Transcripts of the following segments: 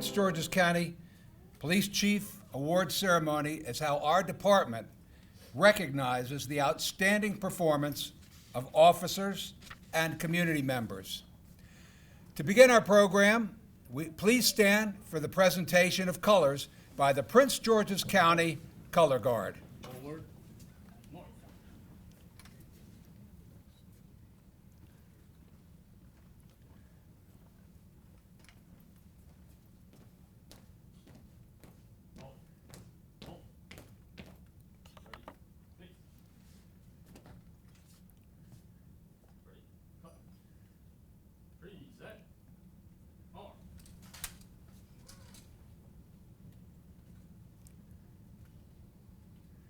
Prince George's County Police Chief Award Ceremony is how our department recognizes the outstanding performance of officers and community members. To begin our program, please stand for the presentation of colors by the Prince George's County Color Guard.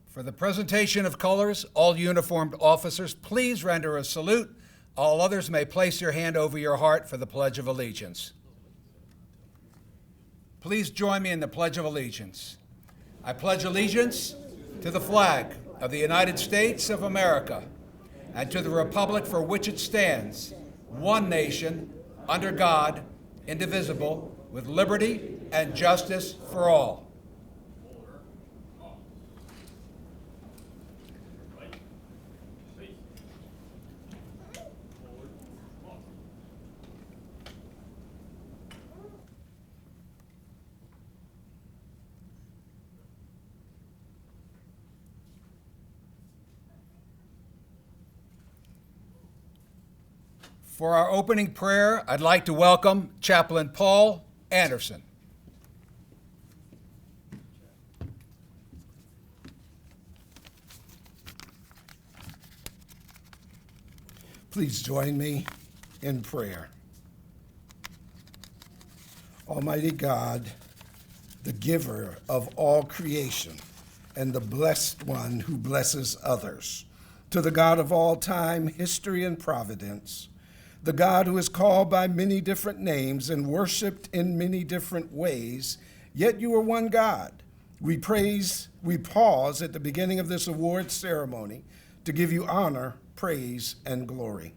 For the presentation of colors, all uniformed officers, please render a salute. All others may place your hand over your heart for the Pledge of Allegiance. Please join me in the Pledge of Allegiance. I pledge allegiance to the flag of the United States of America and to the republic for which it stands, one nation, under God, indivisible, with liberty and justice for all. For our opening prayer, I'd like to welcome Chaplain Paul Anderson. Please join me in prayer. Almighty God, the giver of all creation and the blessed one who blesses others, to the God of all time, history, and providence, the God who is called by many different names and worshiped in many different ways, yet you are one God. We pause at the beginning of this award ceremony to give you honor, praise, and glory.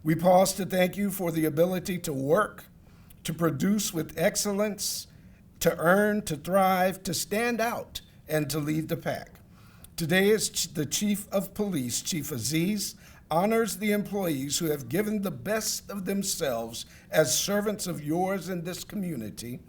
We pause to thank you for the ability to work, to produce with excellence, to earn, to thrive, to stand out, and to lead the pack. Today is the Chief of Police, Chief Aziz, honors the employees who have given the best of themselves as servants of yours in this community.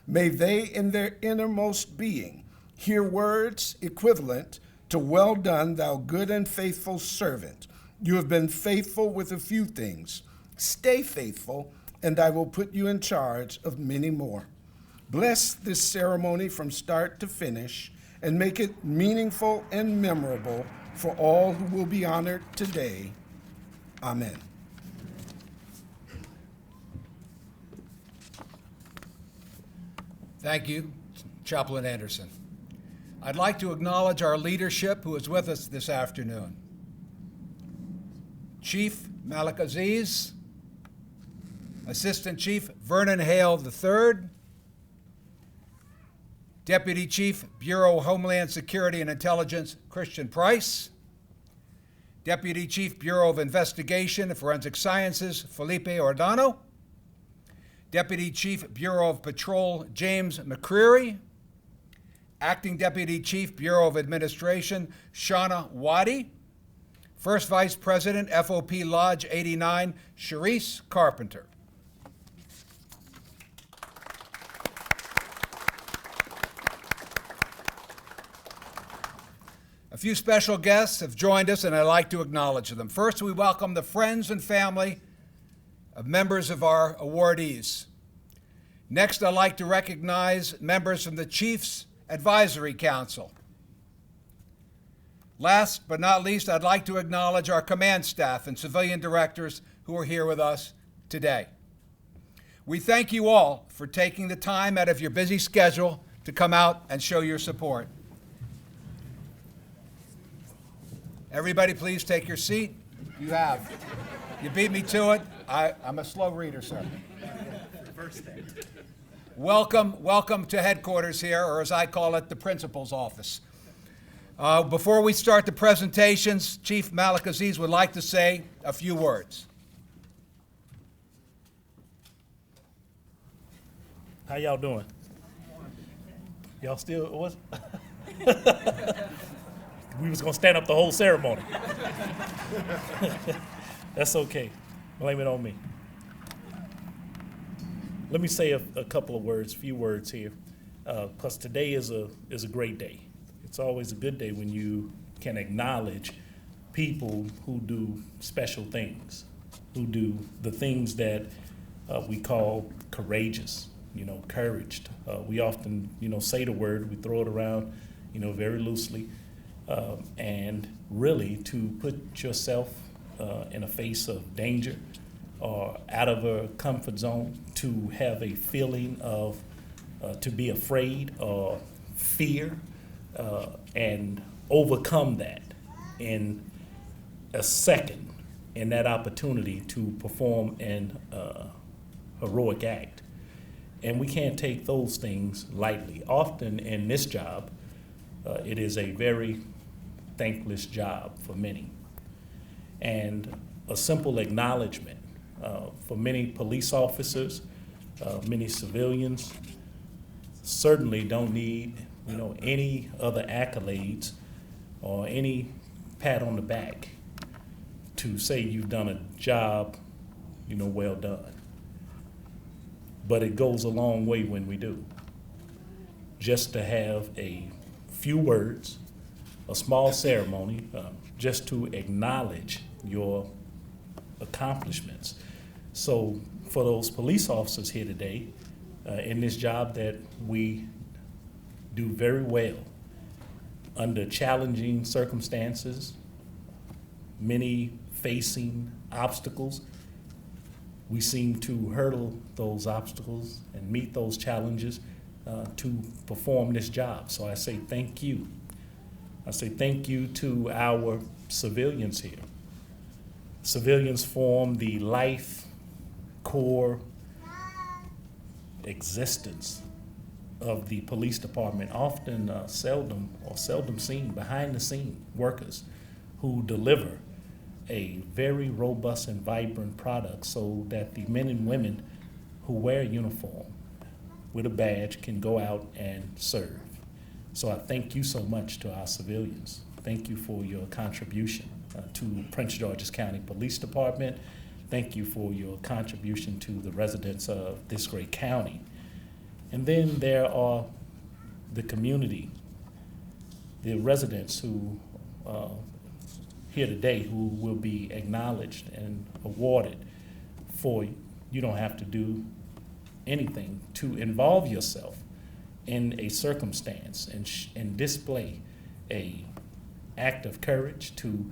May they, in their innermost being, hear words equivalent to "Well done, thou good and faithful servant. You have been faithful with a few things. Stay faithful, and I will put you in charge of many more." Bless this ceremony from start to finish, and make it meaningful and memorable for all who will be honored today. Amen. Thank you, Chaplain Anderson. I'd like to acknowledge our leadership who is with us this afternoon. Chief Malik Aziz, Assistant Chief Vernon Hale III, Deputy Chief, Bureau of Homeland Security and Intelligence, Christian Price, Deputy Chief, Bureau of Investigation and Forensic Sciences, Felipe Ordano, Deputy Chief, Bureau of Patrol, James McCreary, Acting Deputy Chief, Bureau of Administration, Shauna Waddy, First Vice President, FOP Lodge 89, Sharice Carpenter. A few special guests have joined us, and I'd like to acknowledge them. First, we welcome the friends and family of members of our awardees. Next, I'd like to recognize members from the Chiefs Advisory Council. Last but not least, I'd like to acknowledge our command staff and civilian directors who are here with us today. We thank you all for taking the time out of your busy schedule to come out and show your support. Everybody, please take your seat. You have. You beat me to it. I'm a slow reader, sir. Welcome to headquarters here, or as I call it, the principal's office. Before we start the presentations, Chief Malik Aziz would like to say a few words. How y'all doing? Y'all still, what? We was gonna stand up the whole ceremony. That's okay. Blame it on me. Let me say a couple of words, few words here, because today is a great day. It's always a good day when you can acknowledge people who do special things, who do the things that we call courageous, courage. We often, say the word, we throw it around, very loosely, and really to put yourself in a face of danger or out of a comfort zone, to have a feeling of, to be afraid or fear, and overcome that in a second, in that opportunity to perform an heroic act. And we can't take those things lightly. Often in this job, it is a very thankless job for many. And a simple acknowledgement for many police officers, many civilians, certainly don't need any other accolades or any pat on the back to say you've done a job, well done. But it goes a long way when we do. Just to have a few words, a small ceremony, just to acknowledge your accomplishments. So for those police officers here today, in this job that we do very well under challenging circumstances, many facing obstacles, we seem to hurdle those obstacles and meet those challenges to perform this job. So I say thank you. I say thank you to our civilians here. Civilians form the life, core, existence of the police department, often seldom seen, behind the scene workers who deliver a very robust and vibrant product so that the men and women who wear a uniform with a badge can go out and serve. So I thank you so much to our civilians. Thank you for your contribution to Prince George's County Police Department. Thank you for your contribution to the residents of this great county. And then there are the community, the residents who here today who will be acknowledged and awarded for, you don't have to do anything to involve yourself in a circumstance and display a act of courage to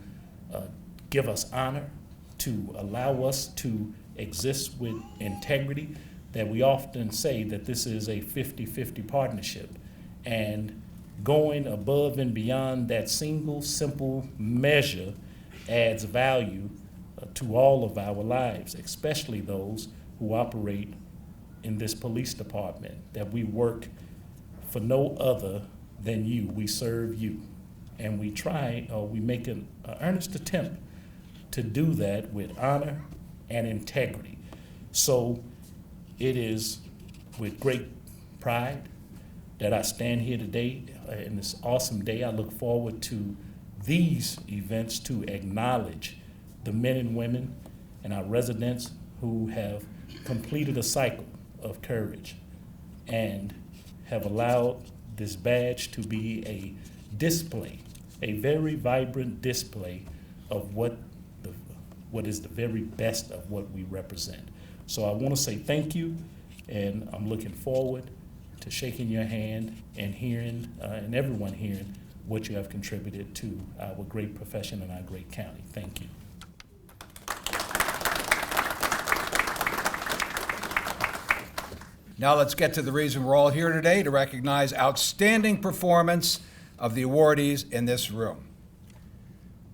give us honor, to allow us to exist with integrity, that we often say that this is a 50-50 partnership. And going above and beyond that single simple measure adds value to all of our lives, especially those who operate in this police department, that we work for no other than you. We serve you. And we try, we make an earnest attempt to do that with honor and integrity. So it is with great pride that I stand here today in this awesome day. I look forward to these events to acknowledge the men and women and our residents who have completed a cycle of courage and have allowed this badge to be a display, a very vibrant display of what is the very best of what we represent. So I want to say thank you, and I'm looking forward to shaking your hand and hearing, and everyone hearing what you have contributed to our great profession and our great county. Thank you. Now let's get to the reason we're all here today, to recognize outstanding performance of the awardees in this room.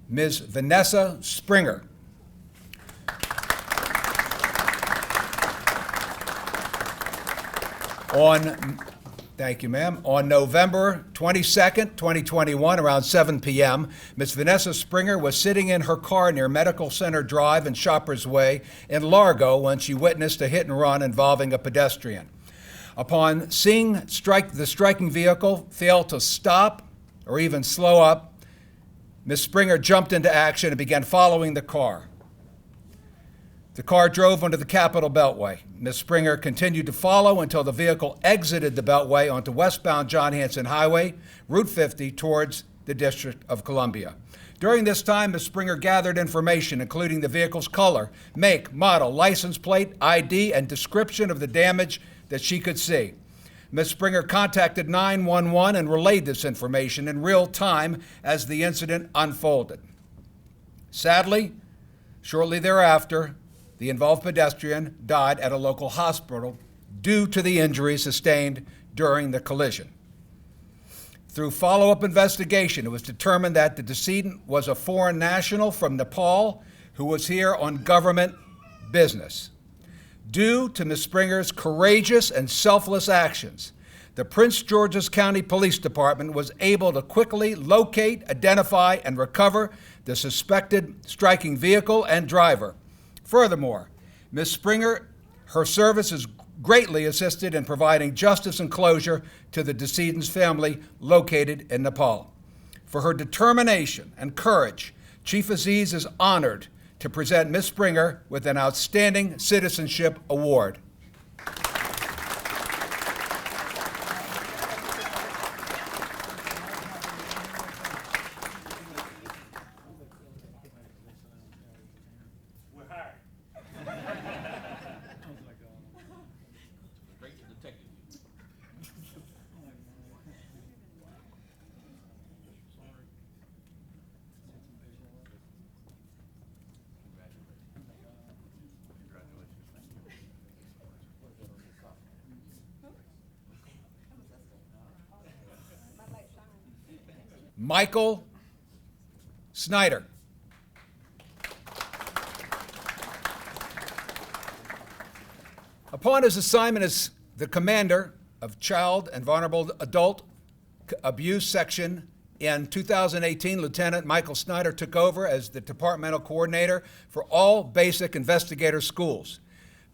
Ms. Vanessa Springer. Thank you, ma'am. On November 22nd, 2021, around 7 p.m., Ms. Vanessa Springer was sitting in her car near Medical Center Drive and Shoppers Way in Largo when she witnessed a hit and run involving a pedestrian. Upon seeing the striking vehicle fail to stop or even slow up, Ms. Springer jumped into action and began following the car. The car drove onto the Capitol Beltway. Ms. Springer continued to follow until the vehicle exited the Beltway onto westbound John Hanson Highway, Route 50, towards the District of Columbia. During this time, Ms. Springer gathered information, including the vehicle's color, make, model, license plate, ID, and description of the damage that she could see. Ms. Springer contacted 911 and relayed this information in real time as the incident unfolded. Sadly, shortly thereafter, the involved pedestrian died at a local hospital due to the injuries sustained during the collision. Through follow-up investigation, it was determined that the decedent was a foreign national from Nepal who was here on government business. Due to Ms. Springer's courageous and selfless actions, the Prince George's County Police Department was able to quickly locate, identify, and recover the suspected striking vehicle and driver. Furthermore, Ms. Springer, her services greatly assisted in providing justice and closure to the decedent's family located in Nepal. For her determination and courage, Chief Aziz is honored to present Ms. Springer with an Outstanding Citizenship Award. Michael Snyder. Upon his assignment as the commander of Child and Vulnerable Adult Abuse Section in 2018, Lieutenant Michael Snyder took over as the departmental coordinator for all Basic Investigator Schools.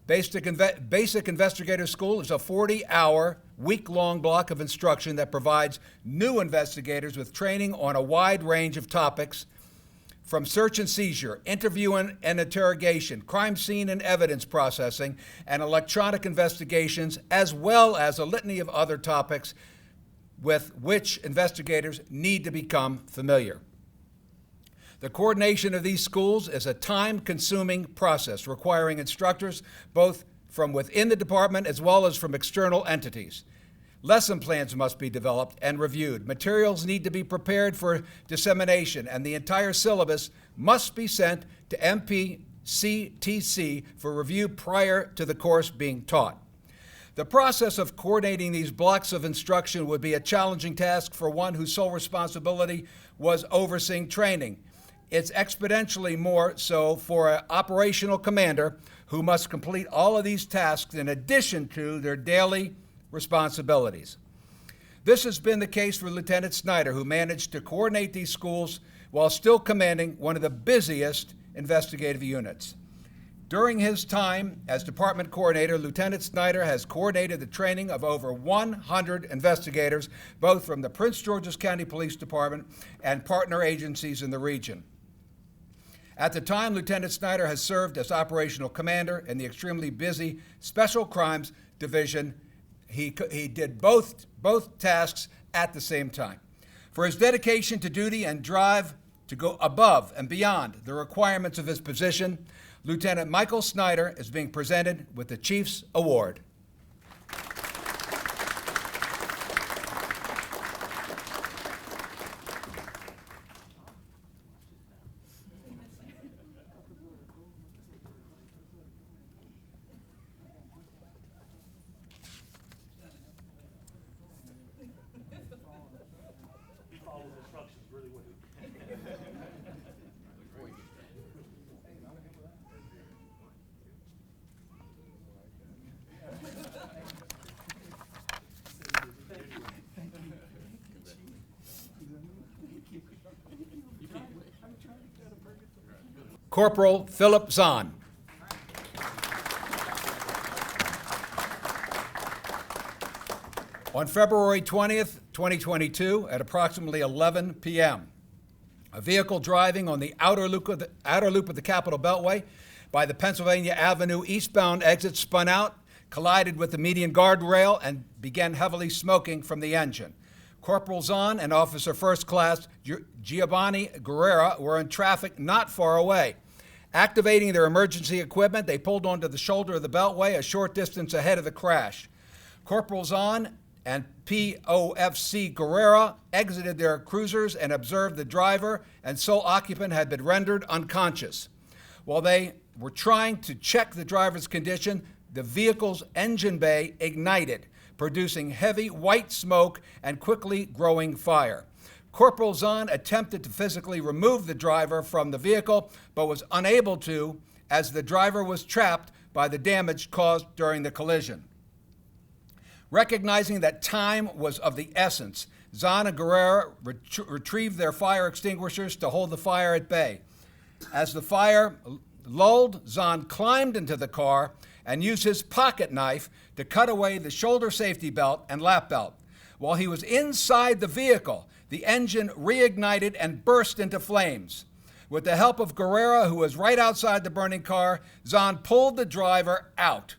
Basic Investigator School is a 40-hour, week-long block of instruction that provides new investigators with training on a wide range of topics, from search and seizure, interview and interrogation, crime scene and evidence processing, and electronic investigations, as well as a litany of other topics with which investigators need to become familiar. The coordination of these schools is a time-consuming process requiring instructors both from within the department as well as from external entities. Lesson plans must be developed and reviewed. Materials need to be prepared for dissemination, and the entire syllabus must be sent to MPCTC for review prior to the course being taught. The process of coordinating these blocks of instruction would be a challenging task for one whose sole responsibility was overseeing training. It's exponentially more so for an operational commander who must complete all of these tasks in addition to their daily responsibilities. This has been the case for Lieutenant Snyder, who managed to coordinate these schools while still commanding one of the busiest investigative units. During his time as department coordinator, Lieutenant Snyder has coordinated the training of over 100 investigators, both from the Prince George's County Police Department and partner agencies in the region. At the time, Lieutenant Snyder has served as operational commander in the extremely busy Special Crimes Division. He did both tasks at the same time. For his dedication to duty and drive to go above and beyond the requirements of his position, Lieutenant Michael Snyder is being presented with the Chief's Award. Corporal Philip Zahn. On February 20th, 2022, at approximately 11 p.m., a vehicle driving on the outer loop of the Capitol Beltway by the Pennsylvania Avenue eastbound exit spun out, collided with the median guardrail, and began heavily smoking from the engine. Corporal Zahn and Officer First Class Giovanni Guerrera were in traffic not far away. Activating their emergency equipment, they pulled onto the shoulder of the Beltway a short distance ahead of the crash. Corporal Zahn and POFC Guerrera exited their cruisers and observed the driver and sole occupant had been rendered unconscious. While they were trying to check the driver's condition, the vehicle's engine bay ignited, producing heavy white smoke and quickly growing fire. Corporal Zahn attempted to physically remove the driver from the vehicle, but was unable to, as the driver was trapped by the damage caused during the collision. Recognizing that time was of the essence, Zahn and Guerrera retrieved their fire extinguishers to hold the fire at bay. As the fire lulled, Zahn climbed into the car and used his pocket knife to cut away the shoulder safety belt and lap belt. While he was inside the vehicle, the engine reignited and burst into flames. With the help of Guerrera, who was right outside the burning car, Zahn pulled the driver out.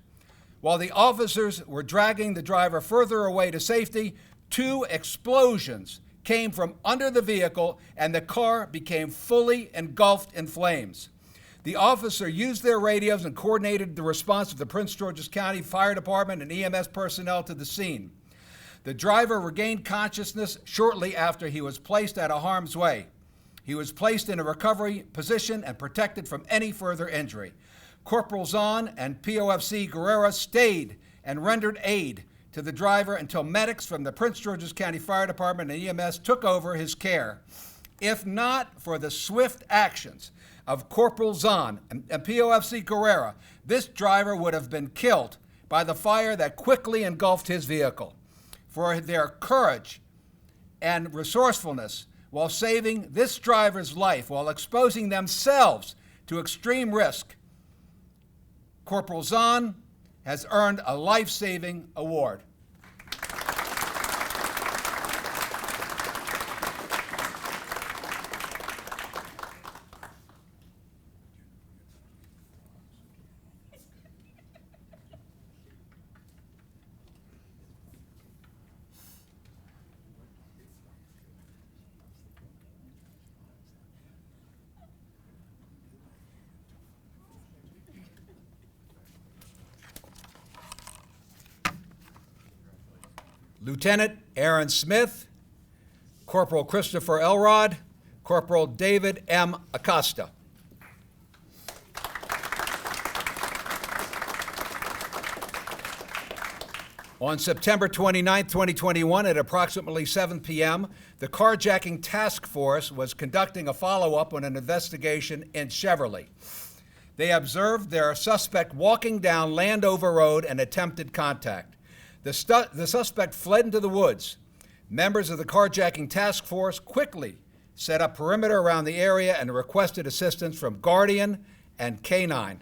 While the officers were dragging the driver further away to safety, 2 explosions came from under the vehicle and the car became fully engulfed in flames. The officer used their radios and coordinated the response of the Prince George's County Fire Department and EMS personnel to the scene. The driver regained consciousness shortly after he was placed out of harm's way. He was placed in a recovery position and protected from any further injury. Corporal Zahn and POFC Guerrera stayed and rendered aid to the driver until medics from the Prince George's County Fire Department and EMS took over his care. If not for the swift actions of Corporal Zahn and POFC Guerrera, this driver would have been killed by the fire that quickly engulfed his vehicle. For their courage and resourcefulness while saving this driver's life while exposing themselves to extreme risk, Corporal Zahn has earned a life-saving award. Lieutenant Aaron Smith, Corporal Christopher Elrod, Corporal David M. Acosta. On September 29, 2021, at approximately 7 p.m., the carjacking task force was conducting a follow-up on an investigation in Cheverly. They observed their suspect walking down Landover Road and attempted contact. The suspect fled into the woods. Members of the carjacking task force quickly set up perimeter around the area and requested assistance from Guardian and K-9.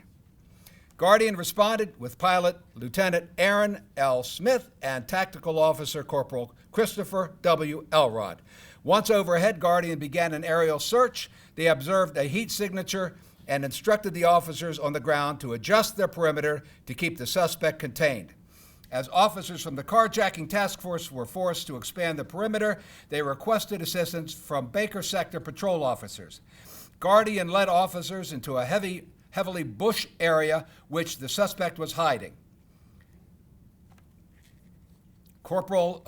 Guardian responded with Pilot Lieutenant Aaron L. Smith and Tactical Officer Corporal Christopher W. Elrod. Once overhead, Guardian began an aerial search. They observed a heat signature and instructed the officers on the ground to adjust their perimeter to keep the suspect contained. As officers from the carjacking task force were forced to expand the perimeter, they requested assistance from Baker Sector patrol officers. Guardian led officers into a heavily bush area which the suspect was hiding. Corporal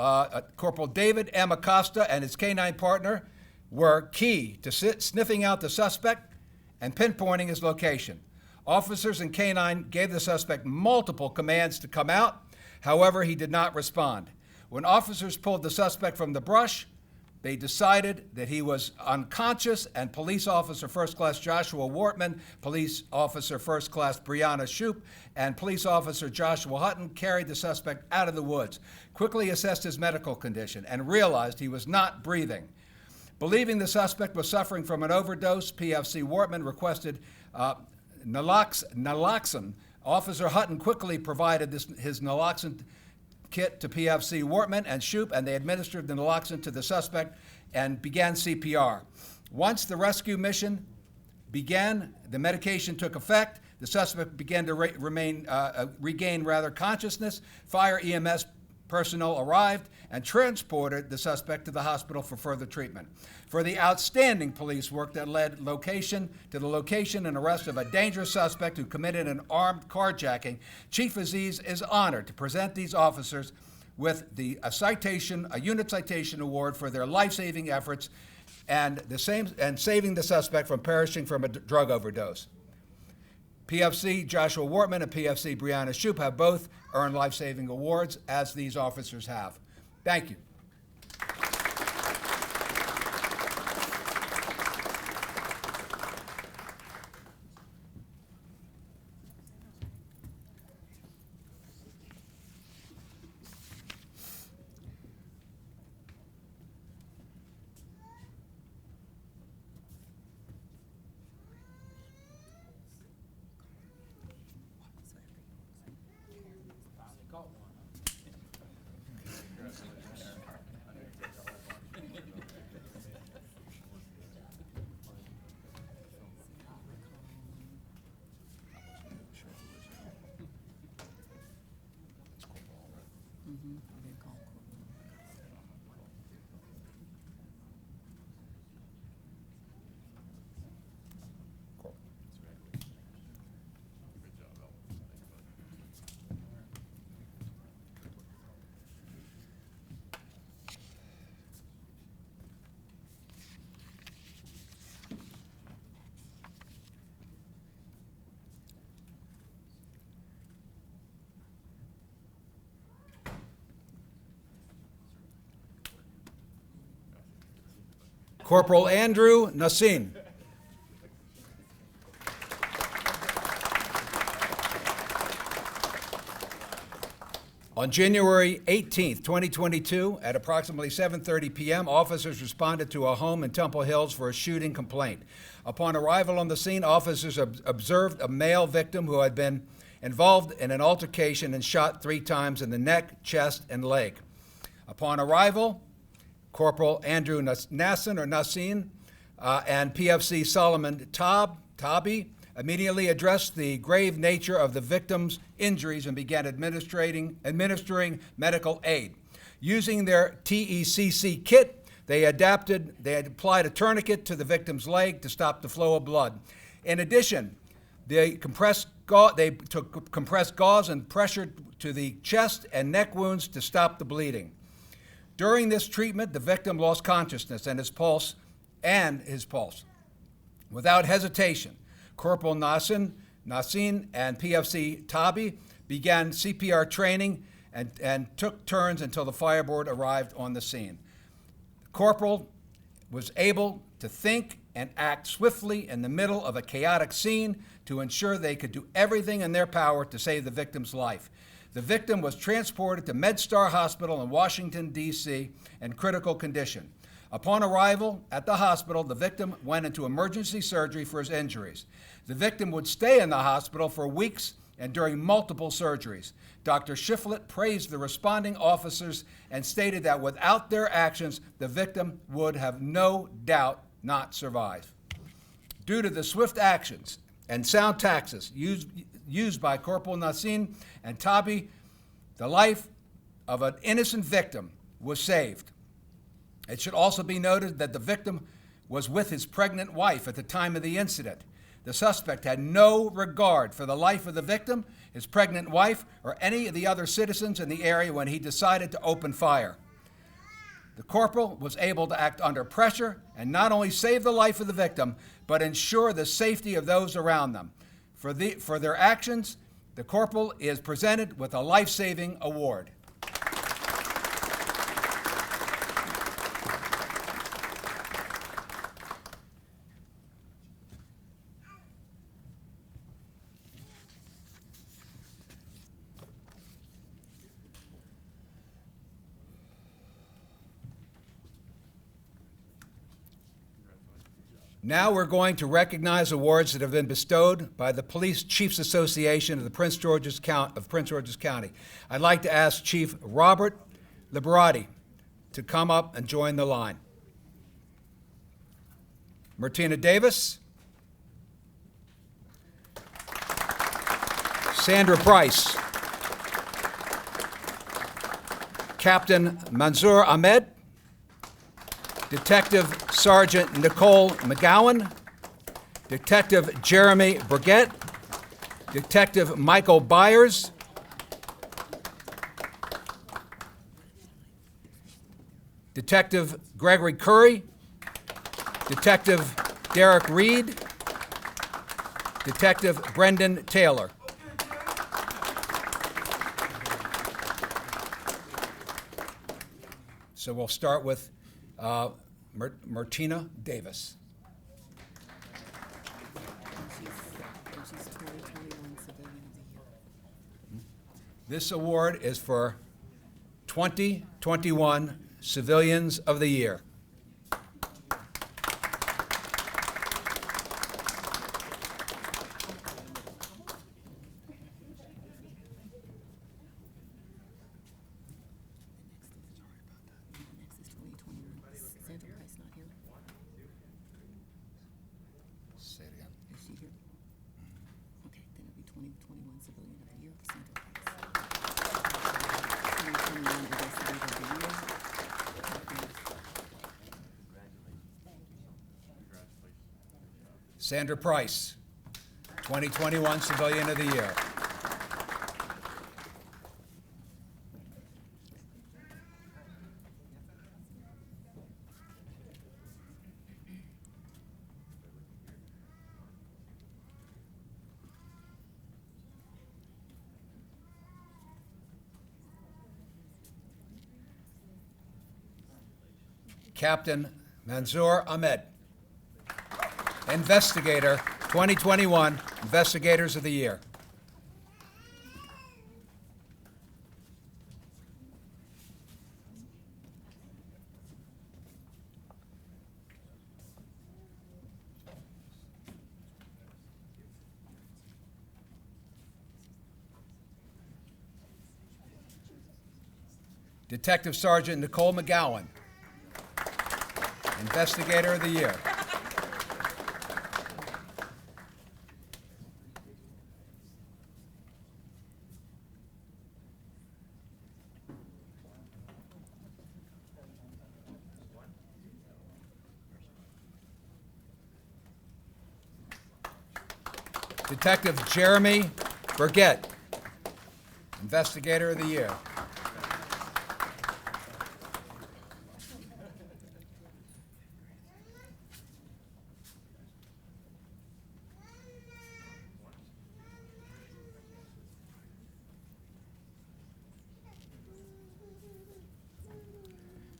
David M. Acosta and his K-9 partner were key to sniffing out the suspect and pinpointing his location. Officers and K-9 gave the suspect multiple commands to come out. However, he did not respond. When officers pulled the suspect from the brush, they decided that he was unconscious, and Police Officer First Class Joshua Wortman, Police Officer First Class Brianna Shoup, and Police Officer Joshua Hutton carried the suspect out of the woods, quickly assessed his medical condition, and realized he was not breathing. Believing the suspect was suffering from an overdose, PFC Wortman requested naloxone. Officer Hutton quickly provided his naloxone kit to PFC Wortman and Shoup, and they administered the naloxone to the suspect and began CPR. Once the rescue mission began, the medication took effect. The suspect began to regain consciousness. Fire EMS personnel arrived and transported the suspect to the hospital for further treatment. For the outstanding police work that led to the location and arrest of a dangerous suspect who committed an armed carjacking, Chief Aziz is honored to present these officers with a unit citation award for their life-saving efforts and saving the suspect from perishing from a drug overdose. PFC Joshua Wortman and PFC Brianna Shoup have both earned life-saving awards, as these officers have. Thank you. Corporal Andrew Nassim. On January 18, 2022, at approximately 7:30 p.m., officers responded to a home in Temple Hills for a shooting complaint. Upon arrival on the scene, officers observed a male victim who had been involved in an altercation and shot 3 times in the neck, chest, and leg. Upon arrival, Corporal Andrew Nassim and PFC Solomon Tabi immediately addressed the grave nature of the victim's injuries and began administering medical aid. Using their TECC kit, they had applied a tourniquet to the victim's leg to stop the flow of blood. In addition, they took compressed gauze and pressured to the chest and neck wounds to stop the bleeding. During this treatment, the victim lost consciousness and his pulse. Without hesitation, Corporal Nassim and PFC Tabi began CPR training and took turns until the fire board arrived on the scene. The corporal was able to think and act swiftly in the middle of a chaotic scene to ensure they could do everything in their power to save the victim's life. The victim was transported to MedStar Hospital in Washington, D.C. in critical condition. Upon arrival at the hospital, the victim went into emergency surgery for his injuries. The victim would stay in the hospital for weeks and during multiple surgeries. Dr. Shiflett praised the responding officers and stated that without their actions, the victim would have no doubt not survived. Due to the swift actions and sound tactics used by Corporal Nassim and Tabi, the life of an innocent victim was saved. It should also be noted that the victim was with his pregnant wife at the time of the incident. The suspect had no regard for the life of the victim, his pregnant wife, or any of the other citizens in the area when he decided to open fire. The corporal was able to act under pressure and not only save the life of the victim, but ensure the safety of those around them. For their actions, the corporal is presented with a life-saving award. Now we're going to recognize awards that have been bestowed by the Police Chiefs Association of the Prince George's County. I'd like to ask Chief Robert Liberati to come up and join the line. Martina Davis, Sandra Price, Captain Mansour Ahmed, Detective Sergeant Nicole McGowan, Detective Jeremy Burgett, Detective Michael Byers, Detective Gregory Curry, Detective Derek Reed, Detective Brendan Taylor. So we'll start with Martina Davis. This award is for 2021 Civilians of the Year. Say it again. Is she here? Okay, then it'll be 2021 Civilian of the Year, Sandra Price. Sandra Price, 2021 Civilian of the Year. Captain Mansour Ahmed, Investigator, 2021 Investigators of the Year. Detective Sergeant Nicole McGowan, Investigator of the Year. Detective Jeremy Burgett, Investigator of the Year.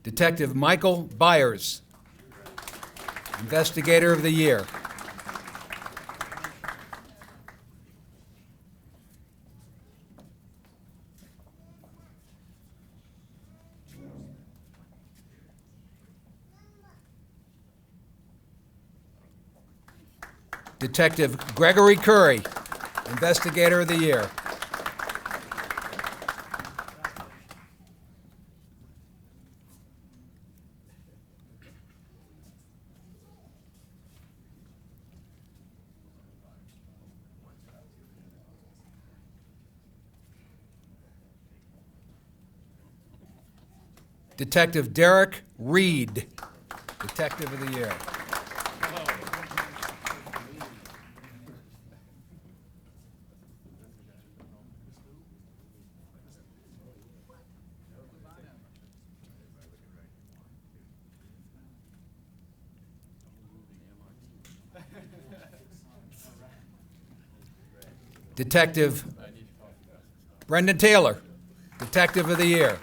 Detective Michael Byers, Investigator of the Year. Detective Gregory Curry, Investigator of the Year. Detective Derek Reed, Detective of the Year. Detective Brendan Taylor, Detective of the Year.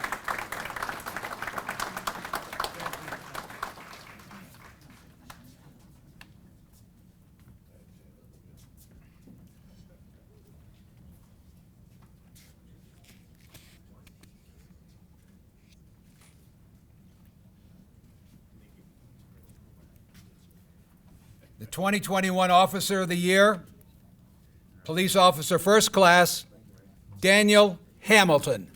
The 2021 Officer of the Year, Police Officer First Class, Daniel Hamilton.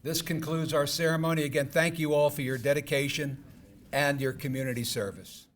This concludes our ceremony. Again, thank you all for your dedication and your community service.